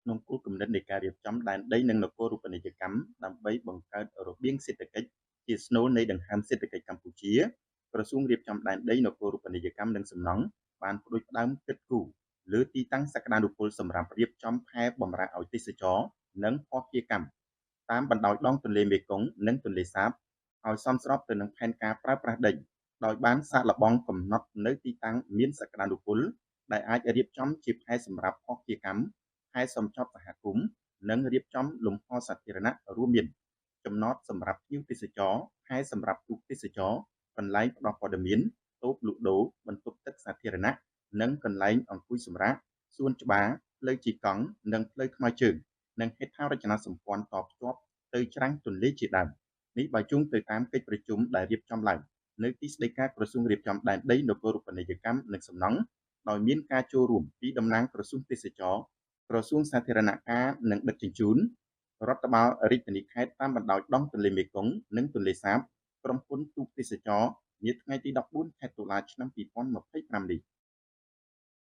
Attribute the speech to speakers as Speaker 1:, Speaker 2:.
Speaker 1: ក្នុងគោលគំនិតនៃការរៀបចំដែនដីនិងនគរូបនីយកម្មដើម្បីបង្កើតរបៀងសេដ្ឋកិច្ចជាស្នូលនៃដង្ហើមសេដ្ឋកិច្ចកម្ពុជាក្រសួងរៀបចំដែនដីនគរូបនីយកម្មនិងសំណង់បានផ្ដួចផ្ដើមគិតគូរលើទីតាំងសក្តានុពលសម្រាប់រៀបចំផែបម្រើឲ្យទេសចរនិងភស្តុភារកម្មតាមបណ្ដោយដងទន្លេមេគង្គនិងទន្លេសាបឲ្យសមស្របទៅនឹងផែនការប្រើប្រាស់ដីដោយបានសាកល្បងកំណត់នៅទីតាំងមានសក្តានុពលដែលអាចរៀបចំជាផែសម្រាប់ភស្តុភារកម្មផែសំចប់សហគមន៍និងរៀបចំលំហសាធារណៈរួមមានចំណតសម្រាប់ភ្ញៀវទេសចរផែសម្រាប់ទូកទេសចរកន្លែងផ្ដល់ព័ត៌មានតូបលក់ដូរបន្ទប់ទឹកសាធារណៈនិងកន្លែងអង្គុយសម្រាកសួនច្បារផ្លូវជិះកង់និងផ្លូវថ្មើរជើងនិងហេដ្ឋារចនាសម្ព័ន្ធតភ្ជាប់ទៅច្រាំងទន្លេជាដើមនេះបើយោងទៅតាមកិច្ចប្រជុំដែលរៀបចំឡើងនៅទីស្តីការក្រសួងរៀបចំដែនដីនគរូបនីយកម្មនិងសំណង់ដោយមានការចូលរួមពីតំណាងក្រសួងទេសចរក្រសួងសាធារណការនិងដឹកជញ្ជូនរដ្ឋបាលរាជធានីខេត្តតាមបណ្ដោយដងទន្លេមេគង្គនិងទន្លេសាបក្រុមហ៊ុនទូកទេសចរនាថ្ងៃទី14ខែតុលាឆ្នាំ2025នេះ